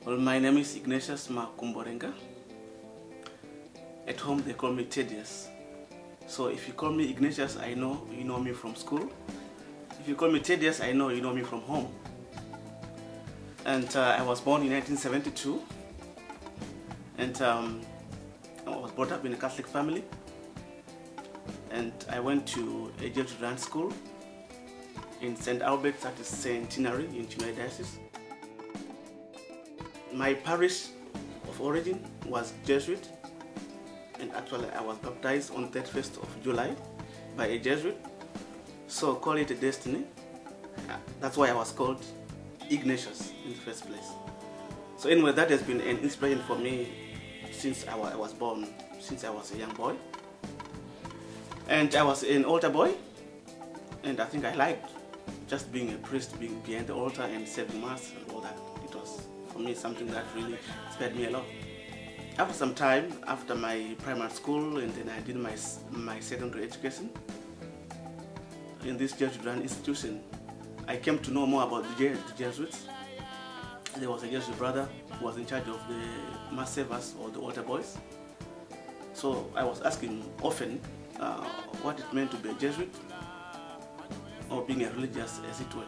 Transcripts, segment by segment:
Well, my name is Ignatius Makumborenga. At home they call me Tedious. So if you call me Ignatius, I know you know me from school. If you call me Tedious, I know you know me from home. And I was born in 1972. And I was brought up in a Catholic family. And I went to a Jesuit school in St. Albert's, that is Centenary in Chimay Diocese. My parish of origin was Jesuit, and actually I was baptized on 31st of July by a Jesuit, so call it a destiny. That's why I was called Ignatius in the first place. So anyway, that has been an inspiration for me since I was born, since I was a young boy. And I was an altar boy, and I think I liked just being a priest, being behind the altar and serving mass and all that. It was, for me, something that really inspired me a lot. After some time, after my primary school, and then I did my secondary education in this Jesuit institution, I came to know more about the Jesuits. There was a Jesuit brother who was in charge of the mass servers or the altar boys. So I was asking often what it meant to be a Jesuit or being a religious, as it were.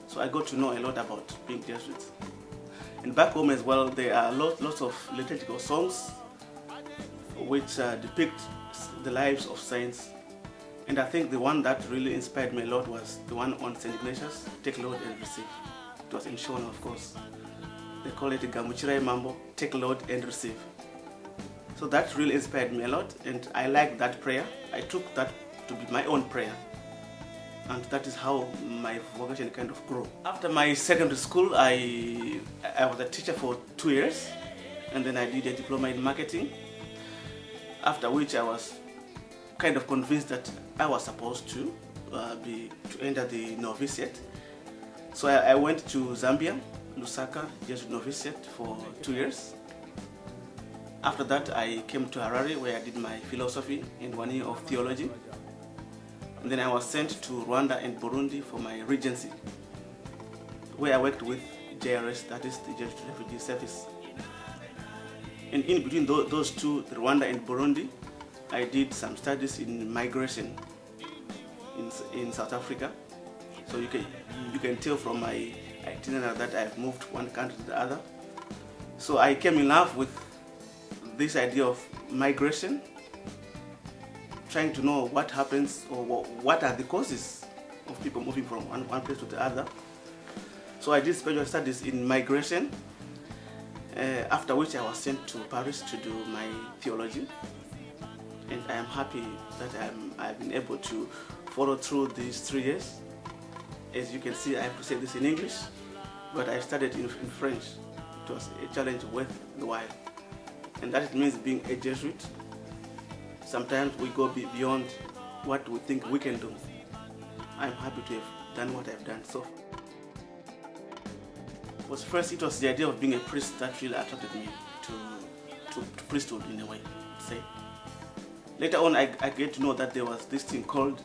So I got to know a lot about being Jesuits. And back home as well, there are lots of liturgical songs which depict the lives of saints. And I think the one that really inspired me a lot was the one on St. Ignatius, Take Lord and Receive. It was in Shona, of course. They call it Gamuchirai Mambo, Take Lord and Receive. So that really inspired me a lot, and I liked that prayer. I took that to be my own prayer. And that is how my vocation kind of grew. After my secondary school, I was a teacher for 2 years, and then I did a diploma in marketing, after which I was kind of convinced that I was supposed to enter the novitiate. So I went to Zambia, Lusaka, Jesuit novitiate for 2 years. After that, I came to Harare, where I did my philosophy and 1 year of theology. And then I was sent to Rwanda and Burundi for my regency, where I worked with JRS, that is the Jesuit Refugee Service. And in between those two, Rwanda and Burundi, I did some studies in migration in South Africa. So you can tell from my itinerary that I've moved one country to the other. So I came in love with this idea of migration, trying to know what happens or what are the causes of people moving from one place to the other. So I did special studies in migration, after which I was sent to Paris to do my theology. And I am happy that I've been able to follow through these 3 years. As you can see, I have to say this in English, but I studied in French. It was a challenge worth the while. And that it means being a Jesuit. Sometimes we go beyond what we think we can do. I'm happy to have done what I've done so far. First, it was the idea of being a priest that really attracted me to priesthood in a way, say. Later on, I get to know that there was this thing called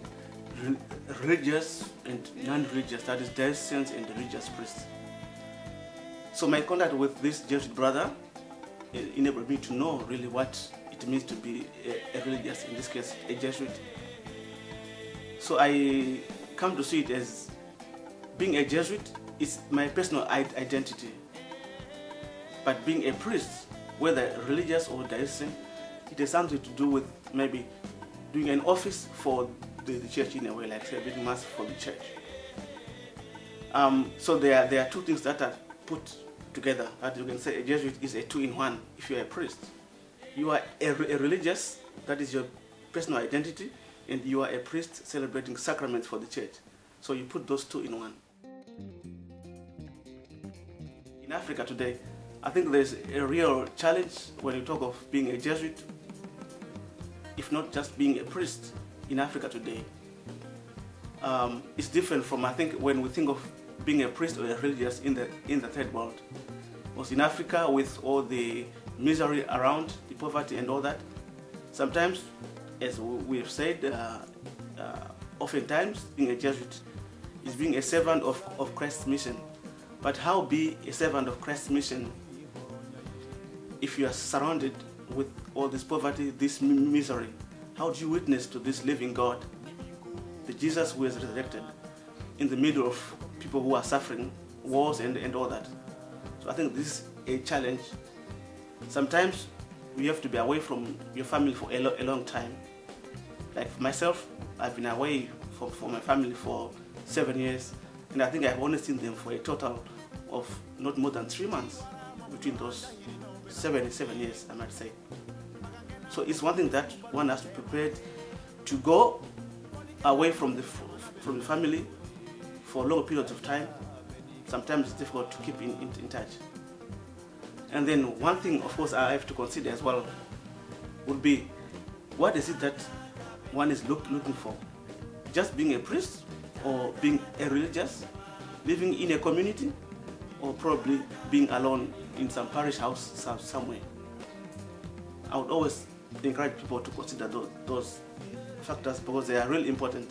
religious and non-religious, that is diocesan and religious priests. So my contact with this Jesuit brother enabled me to know really what it means to be a religious, in this case a Jesuit. So I come to see it as being a Jesuit is my personal identity, but being a priest, whether religious or diocesan, it has something to do with maybe doing an office for the church in a way, like celebrating mass for the church. So there are two things that are put together, that you can say a Jesuit is a two-in-one. If you are a priest, you are a religious, that is your personal identity, and you are a priest celebrating sacraments for the church. So you put those two in one. In Africa today, I think there's a real challenge when you talk of being a Jesuit, if not just being a priest in Africa today. It's different from, I think, when we think of being a priest or a religious in the third world. Because in Africa, with all the misery around, the poverty and all that, sometimes, as we have said, oftentimes being a Jesuit is being a servant of Christ's mission. But how be a servant of Christ's mission if you are surrounded with all this poverty, this misery? How do you witness to this living God, the Jesus who is resurrected, in the middle of people who are suffering, wars and all that? So I think this is a challenge. Sometimes you have to be away from your family for a long time. Like for myself, I've been away from my family for 7 years, and I think I've only seen them for a total of not more than 3 months between those 7 years, I might say. So it's one thing that one has to prepare to go away from the family for long periods of time. Sometimes it's difficult to keep in touch. And then one thing, of course, I have to consider as well would be, what is it that one is looking for? Just being a priest, or being a religious, living in a community, or probably being alone in some parish house somewhere? I would always encourage people to consider those factors, because they are really important.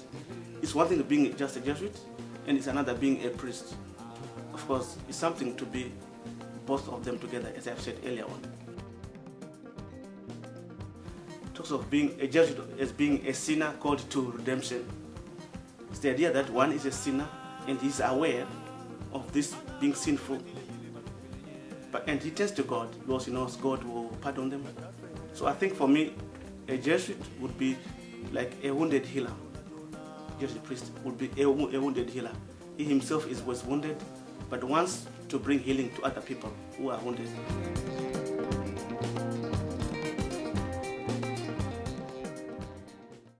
It's one thing being just a Jesuit, and it's another being a priest. Of course, it's something to be both of them together, as I've said earlier on. It talks of being a Jesuit as being a sinner called to redemption. It's the idea that one is a sinner and he's aware of this being sinful, and he turns to God because he knows God will pardon them. So I think for me, a Jesuit would be like a wounded healer. Jesuit priest would be a wounded healer. He himself was wounded, but wants to bring healing to other people who are wounded.